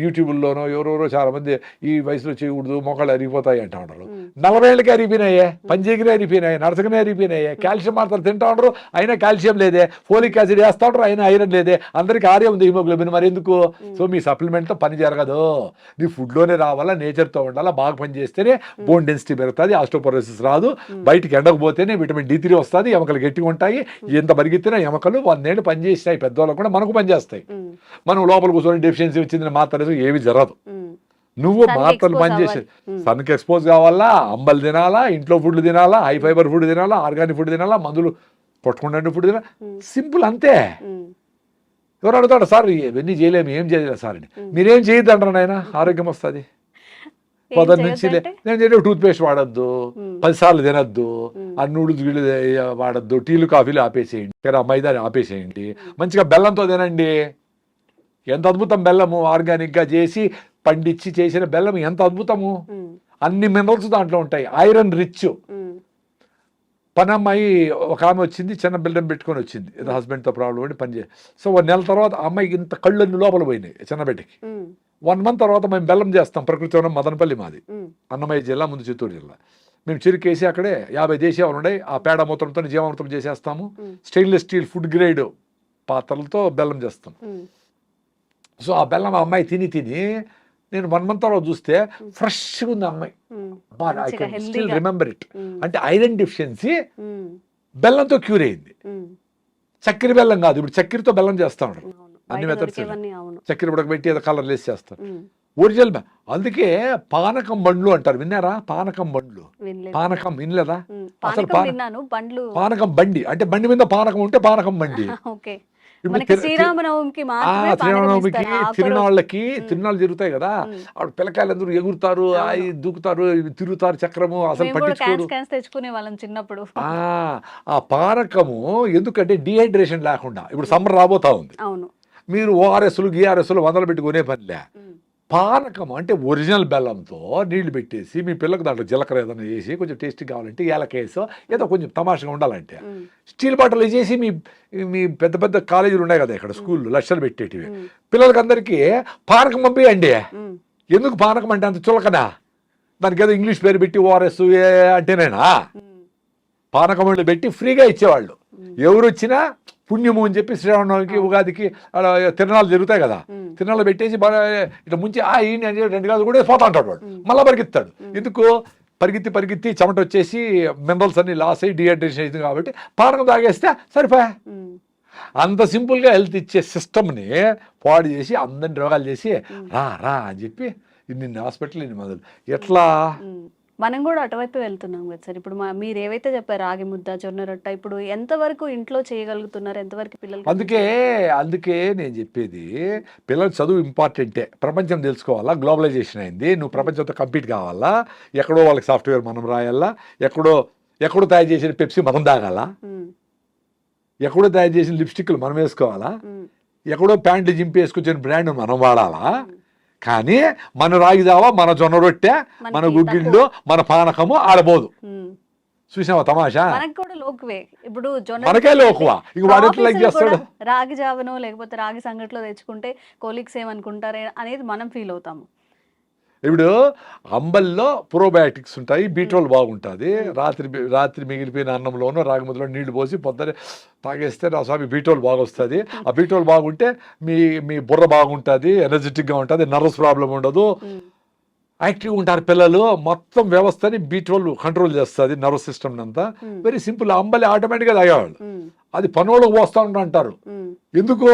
యూట్యూబ్లోనో ఎవరెవరో చాలా మంది ఈ వయసులో చేయకూడదు, మొక్కలు అరిగిపోతాయి అంటా ఉంటారు. ఉమ్. 40 ఏళ్ళకి అరిగిపోయినాయే, పంజీగిరి అరిగిపోయినాయి, నరసకనే అరిగిపోయినాయి, కాల్షియం మాత్రం తింటా ఉండరు, అయినా కాల్షియం లేదే, ఫోలిక్ యాసిడ్ వేస్తా ఉంటారు, అయినా ఐరన్ లేదే, అందరికీ ఆర్యం ఉంది, హిమోగ్లోబిన్ మరి ఎందుకు? సో మీ సప్లిమెంట్తో పని జరగదు. నీ ఫుడ్లోనే రావాలా, నేచర్తో ఉండాలా, బాగా పని చేస్తేనే బోన్ డెన్సిటీ పెరుగుతుంది, ఆస్టోపోరోసిస్ రాదు, బయటికి ఎండకపోతేనే విటమిన్ D3 వస్తుంది, ఎముకలు గట్టిగా ఉంటాయి. ఎంత పరిగెత్తినా ఎముకలు 100 ఏళ్ళు పనిచేసినాయి, పెద్దవాళ్ళకు కూడా మనకు పనిచేస్తాయి. ఉమ్, మనం లోపల కూర్చొని డెఫిషియన్సీ వచ్చిందని మాత్రం ఏమి జరగదు. ఉమ్, నువ్వు Sun కి మాత్రలు expose పనిచేసే అవ్వాలి. సన్కి ఎక్స్పోజ్ కావాలా, అంబలు తినాలా, ఇంట్లో ఫుడ్ తినాలా, హై ఫైబర్ ఫుడ్ తినాలా, ఆర్గానిక్ ఫుడ్ తినాలా, మందులు కొట్టుకుంటే ఫుడ్ తినాలా. సింపుల్ అంతే. ఉమ్, ఎవరు అడుగుతాడు సార్ ఇవన్నీ చేయలేము, ఏం చేయలేదు సార్ అని. మీరేం చేయొద్దు అంటారు నాయన, ఆరోగ్యం వస్తుంది. ఏం పొద్దున్న నుంచి చేయొద్దంటే? నేను చెప్పి టూత్ పేస్ట్ వాడద్దు, 10 సార్లు తినద్దు, ఆ నూడిల్స్ గిళ్ళు వాడద్దు, టీలు కాఫీలు ఆపేసేయండి, మైదాని ఆపేసేయండి, మంచిగా బెల్లంతో తినండి. ఎంత అద్భుతం బెల్లము, ఆర్గానిక్గా చేసి పండించి చేసిన బెల్లం ఎంత అద్భుతము. ఉమ్, అన్ని మినరల్స్ దాంట్లో ఉంటాయి, ఐరన్ రిచ్. ఉమ్, పని అమ్మాయి ఒక ఆమె వచ్చింది, చిన్న బిల్డర్ పెట్టుకొని వచ్చింది, ఏదో హస్బెండ్తో ప్రాబ్లం పడి పని చేసి. సో 1 నెల తర్వాత ఆ అమ్మాయికి ఇంత కళ్ళన్నీ లోపల పోయినాయి చిన్న బిడ్డకి. 1 మంత్ తర్వాత మేము బెల్లం చేస్తాం, ప్రకృతి వనం మదనపల్లి మాది, అన్నమయ్య జిల్లా, ముందు చిత్తూరు జిల్లా. మేము చిరుకేసి అక్కడే 50 దేశీయాలు ఉన్నాయి, ఆ పేడ మూత్రంతో జీవామృతం చేసేస్తాము. స్టెయిన్లెస్ స్టీల్ ఫుడ్ గ్రేడ్ పాత్రలతో బెల్లం చేస్తాం. సో ఆ బెల్లం ఆ అమ్మాయి తిని నేను 1 మంత్ తర్వాత చూస్తే ఫ్రెష్గా ఉంది ఆ అమ్మాయి. I can still remember it. అంటే ఐరన్ డెఫిషియన్సీ బెల్లంతో క్యూర్ అయింది. చక్కెర బెల్లం కాదు, ఇప్పుడు చక్కెరతో బెల్లం చేస్తా ఉంటారు అన్ని మెథడ్స్. చక్కెర ఉడకబెట్టి ఏదో కలర్ లేసి చేస్తారు. ఒరిజినల్ అందుకే పానకం బండ్లు అంటారు, విన్నారా? పానకం బండ్లు, పానకం వినలేదా? అసలు పానకం బండి అంటే బండి మీద పానకం ఉంటే పానకం బండి. శ్రీరామనవమికి తిరునాళ్ళకి జరుగుతాయి కదా, ఆవిడ పిల్లకాయలు అందరూ ఎగురుతారు, దూకుతారు, తిరుగుతారు చక్రము, అసలు పట్టించుకోరు. తెచ్చుకునే వాళ్ళం చిన్నప్పుడు. ఆ పానకము ఎందుకంటే డిహైడ్రేషన్ లేకుండా, ఇప్పుడు సమ్మర్ రాబోతా ఉంది, మీరు ఓఆర్ఎస్లు గిఆర్ఎస్లు 100 పెట్టి కొనే పనిలే. పానకం అంటే ఒరిజినల్ బెల్లంతో నీళ్లు పెట్టేసి మీ పిల్లలకు దాంట్లో జీలకర్ర ఏదైనా వేసి కొంచెం టేస్టీ కావాలంటే ఏలకేసో ఏదో కొంచెం తమాషగా ఉండాలంటే స్టీల్ బాటిల్ వేసేసి మీ పెద్ద పెద్ద కాలేజీలు ఉన్నాయి కదా ఇక్కడ, స్కూళ్ళు లక్షలు పెట్టేటివి, పిల్లలకి అందరికీ పానకం పంపియండి. ఎందుకు పానకం అంటే అంత చులకనా? దానికి ఏదో ఇంగ్లీష్ పేరు పెట్టి ఓఆర్ఎస్ అంటేనేనా? పానకం వాళ్ళు పెట్టి ఫ్రీగా ఇచ్చేవాళ్ళు. ఎవరు వచ్చినా పుణ్యము అని చెప్పి శ్రీరామనవమికి ఉగాదికి అలా తిరణాలు జరుగుతాయి కదా, తిరణాలు పెట్టేసి బాగా ఇట్లా ముంచి ఈయన అని 2 కాదు కూడా పోతా ఉంటాడు వాడు, మళ్ళీ పరిగెత్తాడు. ఎందుకు? పరిగెత్తి చెమట వచ్చేసి మినరల్స్ అన్ని లాస్ అయ్యి డిహైడ్రేషన్ అవుతుంది కాబట్టి పానకం తాగేస్తే సరిపోయా. అంత సింపుల్గా హెల్త్ ఇచ్చే సిస్టమ్ని పాడు చేసి అందరిని రోగాలు చేసి రా అని చెప్పి ఇన్ని హాస్పిటల్ ఇన్ని మందులు. ఎట్లా? మనం కూడా అటువైపు వెళ్తున్నాం కదా సార్. ఇప్పుడు మీరు ఏవైతే చెప్పారు రాగి ముద్ద, జొన్న రొట్ట, ఇప్పుడు ఎంతవరకు ఇంట్లో చేయగలుగుతున్నారు, ఎంతవరకు పిల్లలు? అందుకే నేను చెప్పేది, పిల్లలు చదువు ఇంపార్టెంటే, ప్రపంచం తెలుసుకోవాలా, గ్లోబలైజేషన్ అయింది, నువ్వు ప్రపంచంతో కంపీట్ కావాలా, ఎక్కడో వాళ్ళకి సాఫ్ట్వేర్ మనం రాయాలా, ఎక్కడో తయారు చేసిన పెప్సీ మనం తాగాల, ఎక్కడో తయారు చేసిన లిప్స్టిక్లు మనం వేసుకోవాలా, ఎక్కడో ప్యాంట్లు జింపి వేసుకొచ్చిన బ్రాండ్ మనం వాడాలా. కానీ మన రాగి జావా, మన జొన్న రొట్టె, మన గుగ్గిళ్ళు, మన పానకము ఆడబోదు. చూసావా తమాషా? ఇప్పుడు మనకే లోకువా, ఇంక వాడు ఎట్లా లైక్ చేస్తాడు? రాగి జావనో లేకపోతే రాగి సంగట్లో తెచ్చుకుంటే కొలీగ్స్ ఏమనుకుంటారే అనేది మనం ఫీల్ అవుతాము. ఇప్పుడు అంబల్లో ప్రోబయాటిక్స్ ఉంటాయి, బీట్రోల్ బాగుంటుంది. రాత్రి మిగిలిపోయిన అన్నంలోనూ రాగి ముద్దలో నీళ్లు పోసి పొద్దునే తాగేస్తే నా స్వామి బీట్రోల్ బాగా వస్తుంది. ఆ బీట్రోల్ బాగుంటే మీ బుర్ర బాగుంటుంది, ఎనర్జెటిక్గా ఉంటుంది, నర్వస్ ప్రాబ్లం ఉండదు, యాక్టివ్గా ఉంటారు పిల్లలు. మొత్తం వ్యవస్థని బీట్రోల్ కంట్రోల్ చేస్తుంది, నర్వస్ సిస్టమ్ అంతా. Very simple. అంబలి ఆటోమేటిక్గా తాగేవాళ్ళు, అది పనులకు పోస్తా ఉంటారు. ఎందుకు?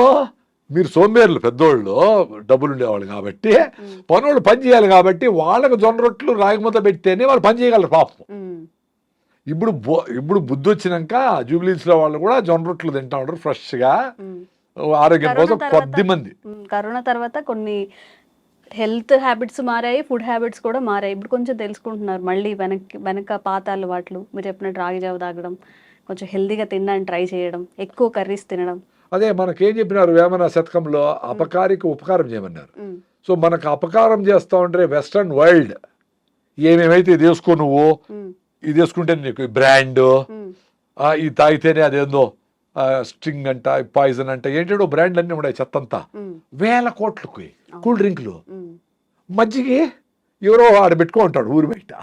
మీరు సోంబేర్లు, పెద్దోళ్ళు డబ్బులు ఉండేవాళ్ళు కాబట్టి, పనులు పని చేయాలి కాబట్టి వాళ్ళకు జొన్న రొట్టెలు రాగి ముద్ద పెడితేనే వాళ్ళు పని చేయగలరు పాపం. ఇప్పుడు బుద్ధి వచ్చినాక జూబ్లీస్లో వాళ్ళు కూడా జొన్న రొట్టెలు తింటా ఉంటారు ఫ్రెష్గా, ఆరోగ్యం కోసం. కొద్ది మంది కరోనా తర్వాత కొన్ని హెల్త్ హ్యాబిట్స్ మారాయి, ఫుడ్ హ్యాబిట్స్ కూడా మారాయి. ఇప్పుడు కొంచెం తెలుసుకుంటున్నారు మళ్ళీ వెనక పాత అలవాట్లు. మీరు చెప్పినట్టు రాగి జావ తాగడం, కొంచెం హెల్తీగా తినడానికి ట్రై చేయడం, ఎక్కువ కర్రీస్ తినడం. అదే మనకేం చెప్పినారు వేమన శతకంలో, అపకారికి ఉపకారం చేయమన్నారు. సో మనకు అపకారం చేస్తా ఉంటే వెస్ట్రన్ వరల్డ్ ఏమేమైతే ఇది వేసుకో, నువ్వు ఇది వేసుకుంటే నీకు బ్రాండ్, ఇది తాగితేనే అదేందో స్ట్రింగ్ అంట, పాయిజన్ అంట, ఏంటో బ్రాండ్లు అన్నీ ఉన్నాయి చెత్తంతా. 1000 కోట్లకి కూల్ డ్రింక్లు, మజ్జిగి ఎవరో ఆడ పెట్టుకో ఉంటాడు ఊరు బయట.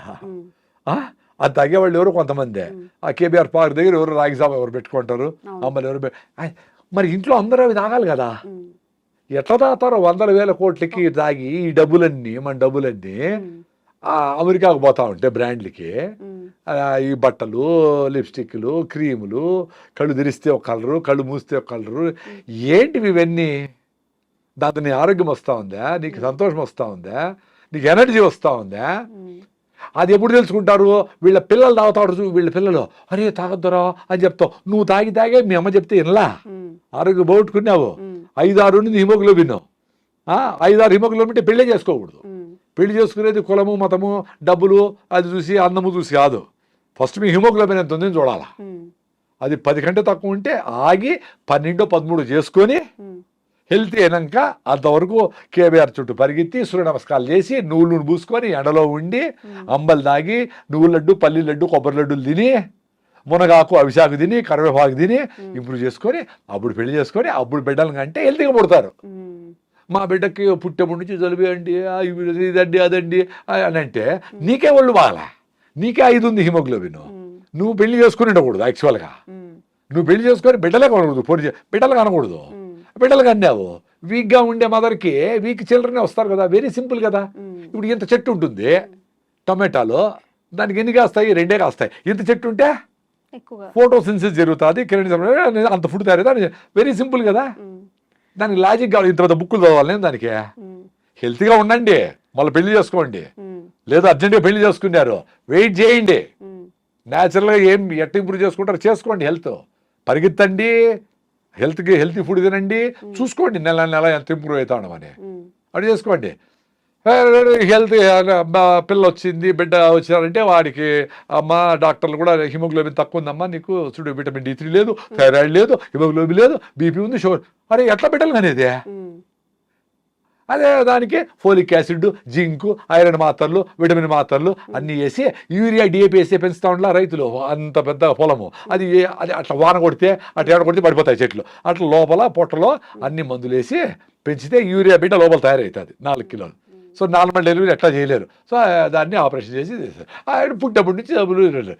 అది తాగేవాళ్ళు ఎవరో కొంతమంది, ఆ కేబీఆర్ పార్క్ దగ్గర ఎవరు రాగి జావ ఎవరు పెట్టుకుంటారు, అమ్మలు ఎవరు. మరి ఇంట్లో అందరూ అవి తాగాలి కదా, ఎట్లా తాగుతారో 100,000 కోట్లకి తాగి ఈ డబ్బులన్నీ, మన డబ్బులన్నీ అమెరికాకు పోతా ఉంటే బ్రాండ్లకి, ఈ బట్టలు, లిప్స్టిక్లు, క్రీములు, కళ్ళు తెరిస్తే ఒక కలరు, కళ్ళు మూస్తే ఒక కలరు, ఏంటివి ఇవన్నీ? దాంతో నీ ఆరోగ్యం వస్తూ ఉందా, నీకు సంతోషం వస్తూ ఉందా, నీకు ఎనర్జీ వస్తూ ఉందా? అది ఎప్పుడు తెలుసుకుంటారు? వీళ్ళ పిల్లలు తాగుతాడు, వీళ్ళ పిల్లలు అరే తాగొద్దురా అని చెప్తావు, నువ్వు తాగే మీ అమ్మ చెప్తే వినలా, ఆరోగ్యం పోగొట్టుకున్నావు. 5-6 ఉంది హిమోగ్లోబిన్, 5-6 హిమోగ్లోబిన్ అంటే పెళ్ళే చేసుకోకూడదు. పెళ్లి చేసుకునేది కులము, మతము, డబ్బులు అది చూసి, అందము చూసి కాదు. ఫస్ట్ మీ హిమోగ్లోబిన్ ఎంత ఉందని చూడాలా. అది 10 కంటే తక్కువ ఉంటే ఆగి 12-13 చేసుకొని హెల్తీ అయినాక అంతవరకు కేబీఆర్ చుట్టూ పరిగెత్తి సూర్య నమస్కారాలు చేసి నువ్వులు పూసుకొని ఎండలో ఉండి అంబలు తాగి నువ్వుల లడ్డు, పల్లి లడ్డు, కొబ్బరి లడ్డులు తిని మునగాకు అవిశాకు తిని కరివేపాకు తిని ఇంప్రూవ్ చేసుకొని అప్పుడు పెళ్లి చేసుకొని అప్పుడు బిడ్డలు కంటే హెల్తీగా పుడతారు. మా బిడ్డకి పుట్టేప్పటి నుంచి జలుబు అండి ఇదండి అదండి అని అంటే నీకే ఒళ్ళు బాగలా, నీకే 5 ఉంది హిమోగ్లోబిన్, నువ్వు పెళ్లి చేసుకుని ఉండకూడదు. యాక్చువల్గా నువ్వు పెళ్లి చేసుకొని బిడ్డలే కనకూడదు, బిడ్డలు కనకూడదు. బిడ్డలు కన్నావు వీక్గా ఉండే మదర్కి వీక్ చిల్డ్రనే వస్తారు కదా. వెరీ సింపుల్ కదా. ఇప్పుడు ఇంత చెట్టు ఉంటుంది టొమాటోలో, దానికి ఎన్ని కాస్తాయి? 2 కాస్తాయి. ఇంత చెట్టు ఉంటే ఫోటోసిన్సిస్ జరుగుతుంది, కిరణ్ అంత ఫుడ్ తయారవుతుంది. వెరీ సింపుల్ కదా. దానికి లాజిక్ కావాలి. ఇంత పెద్ద బుక్కులు చదవాలి నేను దానికి. హెల్తీగా ఉండండి, మళ్ళీ పెళ్లి చేసుకోండి. లేదా అర్జెంట్గా పెళ్లి చేసుకున్నారు, వెయిట్ చేయండి. న్యాచురల్గా ఏం ఎట్ట ఇంప్రూవ్ చేసుకుంటారు చేసుకోండి. హెల్త్ పరిగెత్తండి, హెల్తీ ఫుడ్ తినండి, చూసుకోండి నెల ఎంత ఇంప్రూవ్ అవుతాం అని అది చేసుకోండి. హెల్త్ పిల్ల వచ్చింది బిడ్డ వచ్చారంటే వాడికి అమ్మ డాక్టర్లు కూడా హిమోగ్లోబిన్ తక్కువ ఉందమ్మా నీకు, చూడు విటమిన్ D3 లేదు, థైరాయిడ్ లేదు, హిమోగ్లోబిన్ లేదు, బీపీ ఉంది, షుగర్. అరే ఎట్లా బిడ్డలు అనేది? అదే దానికి ఫోలిక్ యాసిడ్, జింకు, ఐరన్ మాత్రలు, విటమిన్ మాత్రలు అన్నీ వేసి యూరియా DAP వేసి పెంచుతా ఉండాల రైతులు. అంత పెద్ద పొలము అది అట్లా వాన కొడితే అట్లా ఏడ కొడితే పడిపోతాయి చెట్లు. అట్లా లోపల పొట్టలో అన్ని మందులు వేసి పెంచితే యూరియా బిడ్డ లోపల తయారవుతుంది 4 కిలోలు. సో నార్మల్ డెలివరీ ఎట్లా చేయలేరు. సో దాన్ని ఆపరేషన్ చేసి చేస్తారు. పుట్టప్పటి నుంచి డబ్బులు.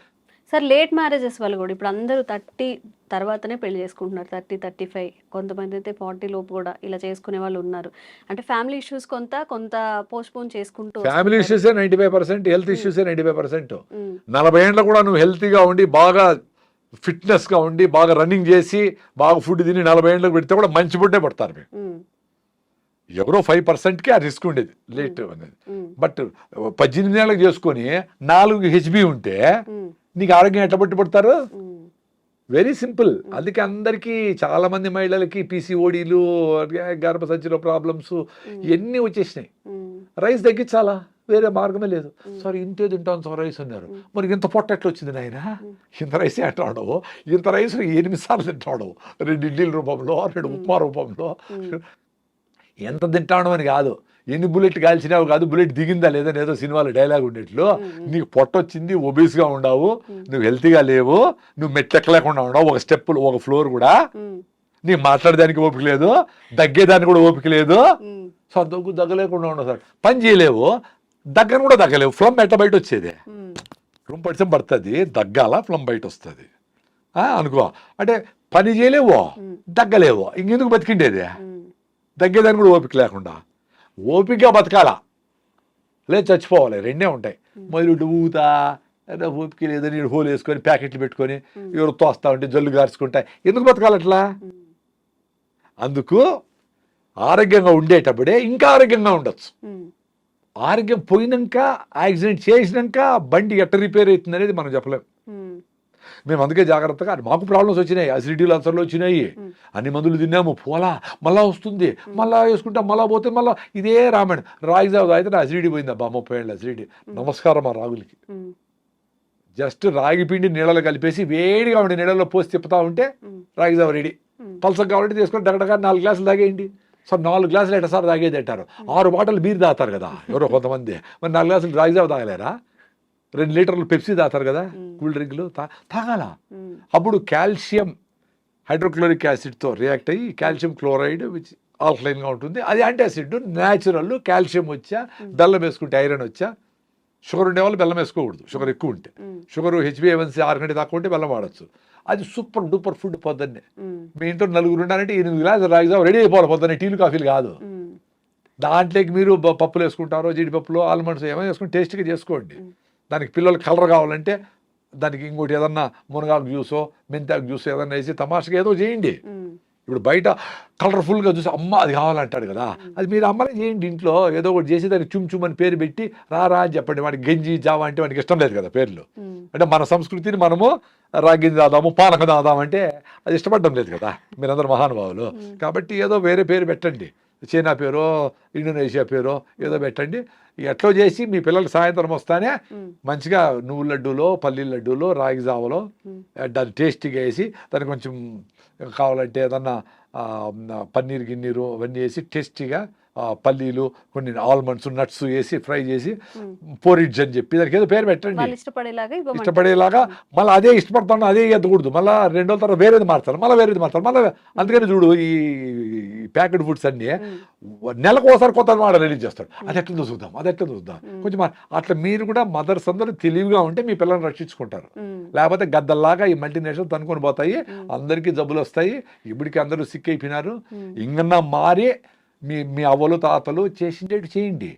సార్ లేట్ మ్యారేజెస్ వల్ల కూడా ఇప్పుడు అందరూ 30 తర్వాతనే పెళ్లి చేసుకుంటున్నారు. 30, 35, కొంతమంది అయితే 40 లోపు కూడా ఇలా చేసుకునే వాళ్ళు ఉన్నారు. అంటే ఫ్యామిలీ ఇష్యూస్ కొంత పోస్ట్పోన్ చేసుకుంటూ. ఫ్యామిలీ ఇష్యూసే 95%, హెల్త్ ఇష్యూసే 95%. 40 ఏళ్ళలో కూడా నువ్వు హెల్తీగా ఉండి బాగా ఫిట్నెస్గా ఉండి బాగా రన్నింగ్ చేసి బాగా ఫుడ్ తిని 40 ఏళ్ళకి పెడితే కూడా మంచి ఫుడ్డే పడతారు మీకు. ఎవరో 5%కి ఆ రిస్క్ ఉండేది లేట్ అనేది. బట్ 18 ఏళ్ళకి చేసుకొని 4 HB ఉంటే నీకు ఆరోగ్యం ఎట్లా పట్టుబడతారు? Very simple. అందుకే అందరికీ చాలా మంది మహిళలకి PCODలు, గర్భసంచిలో ప్రాబ్లమ్స్ ఇవన్నీ వచ్చేసినాయి. రైస్ తగ్గించాలా, వేరే మార్గమే లేదు. సార్ ఇంతే తింటాను సార్ రైస్ అన్నారు. మరి ఇంత పొట్ట ఎట్లా వచ్చింది నాయన? ఇంత రైస్ ఎట్లాడో, ఇంత రైస్ 8 సార్లు తింటాడు, 2 ఇడ్లీల రూపంలో, 2 ఉప్మా రూపంలో. ఎంత తింటాడు అని కాదు, ఎన్ని బుల్లెట్ కాల్చినావు కాదు, బుల్లెట్ దిగిందా లేదా ఏదో సినిమాలో డైలాగ్ ఉండేట్లు. నీకు పొట్ట వచ్చింది, ఒబీస్గా ఉండవు, నువ్వు హెల్తీగా లేవు, నువ్వు మెట్లెక్కలేకుండా ఉండవు, ఒక స్టెప్పులు ఒక ఫ్లోర్ కూడా, నీకు మాట్లాడడానికి ఓపిక లేదు, దగ్గేదానికి కూడా ఓపిక లేదు. సార్ దగ్గలేకుండా ఉండవు సార్, పని చేయలేవు, దగ్గర కూడా దగ్గలేవు. ఫ్లమ్ ఎట్ట బయట వచ్చేది? రూమ్ పడితే పడుతుంది, దగ్గాల ఫ్లమ్ బయట వస్తుంది అనుకో. అంటే పని చేయలేవు, దగ్గలేవు, ఇంకెందుకు బతికిండేది? దగ్గేదానికి కూడా ఓపిక లేకుండా. ఓపికగా బతకాలా, లేదు చచ్చిపోవాలి, 2 ఉంటాయి. మొదలు ఊతా ఓపిక లేదని హోల్ వేసుకొని ప్యాకెట్లు పెట్టుకొని ఎవరు తోస్తా ఉంటే జల్లు గార్చుకుంటాయి. ఎందుకు బతకాలి అట్లా? అందుకు ఆరోగ్యంగా ఉండేటప్పుడే ఇంకా ఆరోగ్యంగా ఉండొచ్చు. ఆరోగ్యం పోయినాక, యాక్సిడెంట్ చేసినాక బండి ఎట్ట రిపేర్ అవుతుంది అనేది మనం చెప్పలేం. మేము అందుకే జాగ్రత్తగా, మాకు ప్రాబ్లమ్స్ వచ్చినాయి, అసిడిటీలు అల్సర్లు వచ్చినాయి, అన్ని మందులు తిన్నాము, పోలా మళ్ళా వస్తుంది, మళ్ళా వేసుకుంటాం, మళ్ళా పోతే మళ్ళీ ఇదే రామాయణం. రాగి జావ అయితే నా అసిడిటీ పోయిందబ్బా, 30 ఏళ్ళ అసిడిటీ. నమస్కారం ఆ రాగులకి. జస్ట్ రాగి పిండి నీళ్ళలో కలిపేసి వేడిగా ఉండి నీళ్ళలో పోసి తిప్పుతా ఉంటే రాగి జావ రెడీ. పల్సగా కావాలంటే తీసుకొని దగ్గర 4 గ్లాసులు తాగేయండి. సో 4 గ్లాసులు ఎట్ట సార్ తాగేది అంటారు. 6 బాటలు బీర్ తాగుతారు కదా ఎవరో కొంతమంది, మరి 4 గ్లాసులు రాగి జావ తాగలేరా? 2 లీటర్లు పెప్సీ తాగుతారు కదా, కూల్ డ్రింక్లు తాగాల. అప్పుడు కాల్షియం హైడ్రోక్లోరిక్ యాసిడ్తో రియాక్ట్ అయ్యి కాల్షియం క్లోరైడ్ విచ్ ఆల్కలైన్గా ఉంటుంది, అది యాంటాసిడ్, న్యాచురల్. కాల్షియం వచ్చా, బెల్లం వేసుకుంటే ఐరన్ వచ్చా. షుగర్ ఉండేవాళ్ళు బెల్లం వేసుకోకూడదు, షుగర్ ఎక్కువ ఉంటే. షుగర్ HbA1c 6 కంటే తక్కువ ఉంటే బెల్లం వాడచ్చు. అది సూపర్ డూపర్ ఫుడ్. పొద్దున్నే మీ ఇంట్లో 4 ఉన్నారంటే 8 గ్లాసులు రాగి జావ రెడీ అయిపోవాలి పొద్దున్నే, టీలు కాఫీలు కాదు. దాంట్లోకి మీరు పప్పులు వేసుకుంటారో, జీడిపప్పులు, ఆల్మండ్స్ ఏమైనా వేసుకుని టేస్ట్గా చేసుకోండి. దానికి పిల్లలకి కలర్ కావాలంటే దానికి ఇంకోటి ఏదన్నా మునగాకు జ్యూసో, మెంతాకు జ్యూసో ఏదన్నా వేసి తమాషగా ఏదో చేయండి. ఇప్పుడు బయట కలర్ఫుల్గా చూసి అమ్మ అది కావాలంటాడు కదా, అది మీరు అమ్మనే చేయండి ఇంట్లో. ఏదో ఒకటి చేసి దానికి చుమ్ అని పేరు పెట్టి రా అని చెప్పండి. వాడికి గంజి జావా అంటే వాడికి ఇష్టం లేదు కదా పేర్లు. అంటే మన సంస్కృతిని మనము రాగింది దాదాము, పానకం దాదామంటే అది ఇష్టపడడం లేదు కదా మీరందరూ మహానుభావులు. కాబట్టి ఏదో వేరే పేరు పెట్టండి, చైనా పేరో, ఇండోనేషియా పేరో ఏదో పెట్టండి. ఎట్లో చేసి మీ పిల్లలు సాయంత్రం వస్తానే మంచిగా నువ్వుల లడ్డూలో, పల్లీల లడ్డూలో, రాగి జావలో దాన్ని టేస్టీగా వేసి, దానికి కొంచెం కావాలంటే ఏదన్నా పన్నీర్ గిన్నీరు అవన్నీ వేసి టేస్టీగా పల్లీలు, కొన్ని ఆల్మండ్స్, నట్స్ వేసి ఫ్రై చేసి పోరిడ్జ్ అని చెప్పి దానికి ఏదో పేరు పెట్టండి, వాళ్ళు ఇష్టపడేలాగా ఇవ్వమంటారు. ఇష్టపడేలాగా. మళ్ళీ అదే ఇష్టపడతాను, అదే ఎద్దకూడదు, మళ్ళీ 2 రోజుల తర్వాత వేరేది మార్చాలి, మళ్ళీ వేరేది మార్చాలి, మళ్ళీ. అందుకని చూడు ఈ ప్యాకెట్ ఫుడ్స్ అన్నీ నెలకు ఒకసారి కొత్త మోడల్ రిలీజ్ చేస్తాడు. అది ఎట్లా చూద్దాం, అది ఎట్లా చూద్దాం, కొంచెం అట్లా మీరు కూడా మదర్స్ అందరూ తెలివిగా ఉంటే మీ పిల్లల్ని రక్షించుకుంటారు. లేకపోతే గద్దల్లాగా ఈ మల్టీనేషనల్ తనుకొని పోతాయి, అందరికీ జబ్బులు వస్తాయి. ఇప్పటికి అందరూ సిక్ అయిపోయినారు. ఇంకన్నా మారి మీ అవ్వలు తాతలు చేసిండేటి చేయండి.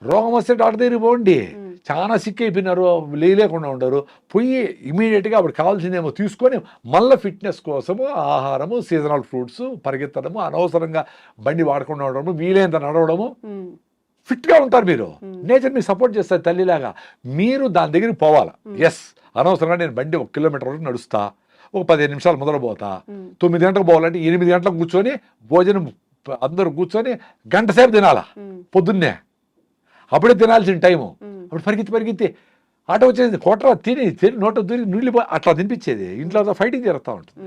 రోగం వస్తే డాక్టర్ దగ్గరికి పోండి. చాలా సిక్ అయిపోయినారు, లేకుండా ఉండరు, పోయి ఇమీడియట్గా అప్పుడు కావాల్సిందేమో తీసుకొని మళ్ళీ ఫిట్నెస్ కోసము ఆహారము, సీజనల్ ఫ్రూట్స్, పరిగెత్తడము, అనవసరంగా బండి వాడకుండా ఉండడము, వీలైనంత నడవడము, ఫిట్గా ఉంటారు మీరు. నేచర్ మీకు సపోర్ట్ చేస్తారు తల్లిలాగా. మీరు దాని దగ్గరికి పోవాలా. ఎస్, అనవసరంగా నేను బండి 1 కిలోమీటర్ వరకు నడుస్తా, ఒక 15 నిమిషాలు మొదలు పోతా, 9 గంటలకు పోవాలంటే 8 గంటలకు కూర్చొని భోజనం అందరూ కూర్చొని గంట సేపు తినాలా పొద్దున్నే, అప్పుడే తినాల్సిన టైము. అప్పుడు పరిగెత్తి ఆట వచ్చేది, కొట్ర తిని నోట దూరి నీళ్ళు అట్లా తినిపించేది. ఇంట్లో ఫైటింగ్ జరుగుతూ ఉంటుంది.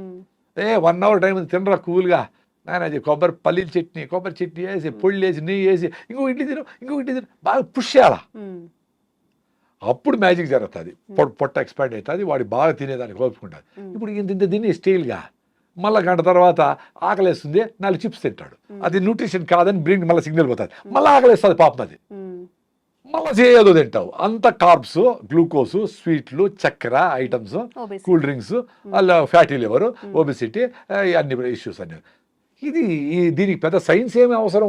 1 అవర్ టైం తినరా కూల్గా, నాయన అది పల్లీల చట్నీ, కొబ్బరి చట్నీ వేసి, పొళ్ళు వేసి, నెయ్యి వేసి, ఇంకొక ఇడ్లీ తిను, బాగా పుష్ చేయాలా. అప్పుడు మ్యాజిక్ జరుగుతుంది, పొట్ట ఎక్స్పాండ్ అవుతుంది, వాడు బాగా తినేదానికి కోపుకుంటుంది. ఇప్పుడు ఇంత తిని స్టీల్గా మళ్ళీ గంట తర్వాత ఆకలేస్తుంది, 4 చిప్స్ తింటాడు. అది న్యూట్రిషన్ కాదని బ్రెయిన్ మళ్ళీ సిగ్నల్ పోతుంది, మళ్ళీ ఆకలేస్తుంది పాపం. అది మళ్ళీ చేయదో తింటావు. అంత కార్బ్స్, గ్లూకోజ్, స్వీట్లు, చక్కెర ఐటమ్స్, కూల్ డ్రింక్స్, అలా ఫ్యాటీ లివర్, ఒబెసిటీ, అన్ని ఇష్యూస్ అన్నీ. దీనికి పెద్ద సైన్స్ ఏమి అవసరం?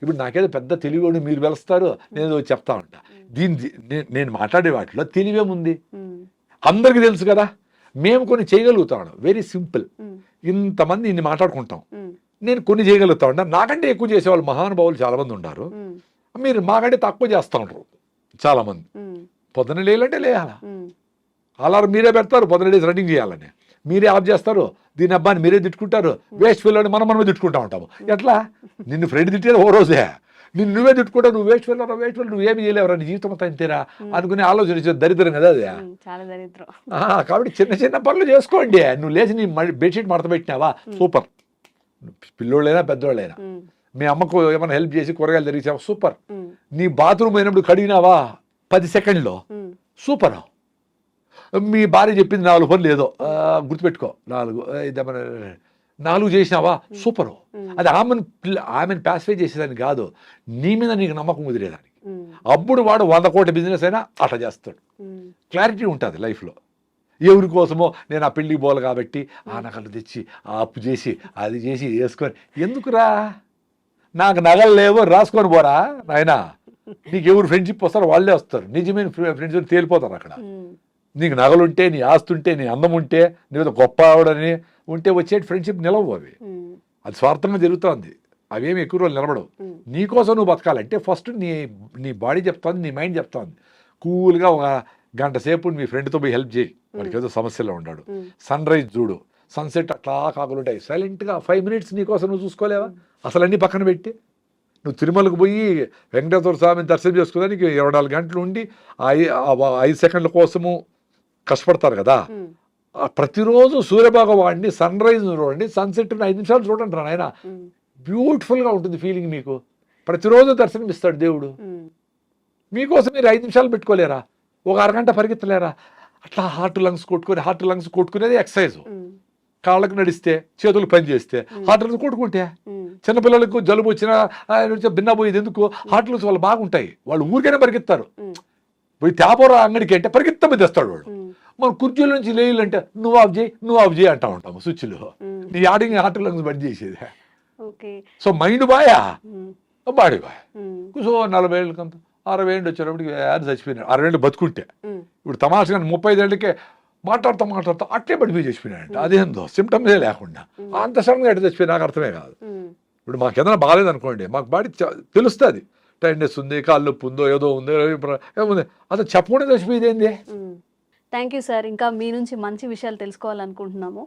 ఇప్పుడు నాకేదో పెద్ద తెలివి మీరు వెలుస్తారు, నేను చెప్తా ఉంటా. నేను మాట్లాడే వాటిలో తెలివేముంది? అందరికీ తెలుసు కదా. మేము కొన్ని చేయగలుగుతాం, వెరీ సింపుల్. ఇంతమంది ఇన్ని మాట్లాడుకుంటాం, నేను కొన్ని చేయగలుగుతా ఉంటాను. నాకంటే ఎక్కువ చేసేవాళ్ళు మహానుభావులు చాలా మంది ఉన్నారు. మీరు మాకంటే తక్కువ చేస్తూ ఉంటారు చాలా మంది. పొద్దున లేయాలంటే లేయాలా, అలారం మీరే పెడతారు, పొద్దున లేసి రన్నింగ్ చేయాలని మీరే ఆఫ్ చేస్తారు. దీని అబ్బాయిని మీరే తిట్టుకుంటారు, వేస్ట్ ఫెయిల్ మనమే తిట్టుకుంటా ఉంటాము. ఎట్లా? నిన్ను ఫ్రెండ్ తిట్టేది ఓ రోజే, నువ్వే తిట్టుకుంటావు, నువ్వు వేస్ట్ ఫెయిల్ నువ్వేమి చేయలేవరా, నీ జీవితం అంతా ఇంతేరా అనుకునే ఆలోచన దరిద్రం కదా అది. కాబట్టి చిన్న పనులు చేసుకోండి. నువ్వు లేచి నీ బెడ్షీట్ మడత పెట్టినావా, సూపర్. పిల్లోళ్ళైనా పెద్దోళ్ళైనా మీ అమ్మకు ఏమైనా హెల్ప్ చేసి కూరగాయలు తెరిచావా, సూపర్. నీ బాత్రూమ్ అయినప్పుడు కడిగినావా 10 సెకండ్లో, సూపర్. మీ భార్య చెప్పింది 4 పనులు ఏదో గుర్తుపెట్టుకో, 4 చేసినావా, సూపరు. అది ఆమెను ప్యాసిఫై చేసేదాన్ని కాదు, నీ మీద నీకు నమ్మకం కుదిరేదానికి. అప్పుడు వాడు 100 కోట్ల బిజినెస్ అయినా అట్లా చేస్తాడు. క్లారిటీ ఉంటుంది లైఫ్లో. ఎవరి కోసమో నేను ఆ పెళ్ళికి పోవాలి కాబట్టి ఆ నగలు తెచ్చి ఆ అప్పు చేసి అది చేసి వేసుకొని ఎందుకురా, నాకు నగలు లేవో రాసుకొని పోరా నాయనా. నీకు ఎవరు ఫ్రెండ్షిప్ వస్తారో వాళ్ళే వస్తారు, నిజమైన ఫ్రెండ్స్ తేలిపోతారు అక్కడ. నీకు నగలుంటే, నీ ఆస్తుంటే, నీ అందం ఉంటే, నీ గొప్ప ఆవిడని ఉంటే వచ్చే ఫ్రెండ్షిప్ నిలవు. అవి అది స్వార్థంగా జరుగుతుంది, అవేమి ఎక్కువ రోజులు నిలబడవు. నీకోసం నువ్వు బతకాలంటే ఫస్ట్ నీ బాడీ చెప్తాను, నీ మైండ్ చెప్తాను. కూల్గా ఒక గంట సేపు మీ ఫ్రెండ్తో పోయి హెల్ప్ చేయి, వాడికి ఏదో సమస్యలో ఉన్నాడు. సన్ రైజ్ చూడు, సన్సెట్ అట్లా కాకులు ఉంటాయి, సైలెంట్గా 5 మినిట్స్ నీకోసం నువ్వు చూసుకోలేవా? అసలు అన్నీ పక్కన పెట్టి నువ్వు తిరుమలకు పోయి వెంకటేశ్వర స్వామిని దర్శనం చేసుకోవడానికి 24 గంటలు ఉండి 5 సెకండ్ల కోసము కష్టపడతారు కదా. ప్రతిరోజు సూర్యభగవాన్ని సన్ రైజ్ చూడండి, సన్సెట్ 5 నిమిషాలు చూడండి ఆయన, బ్యూటిఫుల్గా ఉంటుంది ఫీలింగ్. మీకు ప్రతిరోజు దర్శనం ఇస్తాడు దేవుడు. మీకోసం మీరు 5 నిమిషాలు పెట్టుకోలేరా, ఒక అరగంట పరిగెత్తలేరా? అట్లా హార్ట్ లంగ్స్ కొట్టుకునేది ఎక్సర్సైజ్. కాళ్ళకు నడిస్తే, చేతులు పని చేస్తే, హార్ట్ లంగ్స్ కొట్టుకుంటే. చిన్నపిల్లలకు జలుబు వచ్చినా భిన్న పోయేది ఎందుకు? హార్ట్ లంగ్స్ వాళ్ళు బాగుంటాయి, వాళ్ళు ఊరికైనా పరిగెత్తారు. పోయి తేపరా అంగడికి అంటే పరిగెత్తమే తెస్తాడు వాడు. మన కుర్చీల నుంచి లేయాలంటే నువ్వు ఆఫ్ చేయి అంటా ఉంటాము స్విచ్లు. నీ ఆడికి హార్ట్ లంగ్స్ బంద్ చేసేది. సో మైండ్ బాయా, బాడీ బాయ్. సో 40 ఏళ్ళకంత 60 ఏళ్ళు వచ్చేటప్పటికి చచ్చిపోయినాడు. 60 ఏళ్ళు బతుకుంటే. ఇప్పుడు తమాషగా 35 ఏళ్ళకే మాట్లాడుతూ అట్లే పడిపోయి చచ్చిపోయినాడంట. అదేందో సిమ్టమ్సే లేకుండా అంత సడన్గా ఎట్లా చచ్చిపోయి నాకు అర్థమే కాదు. ఇప్పుడు మాకు ఏదైనా బాగాలేదు అనుకోండి, మాకు బాడీ తెలుస్తుంది, టైర్నెస్ ఉంది, కాళ్ళు నొప్పి ఉందో ఏదో ఉందో ఏముంది, అసలు చెప్పకుండా చచ్చిపోయేది ఏంది. Thank you sir. ఇంకా మీ నుంచి మంచి విషయాలు తెలుసుకోవాలనుకుంటున్నాము.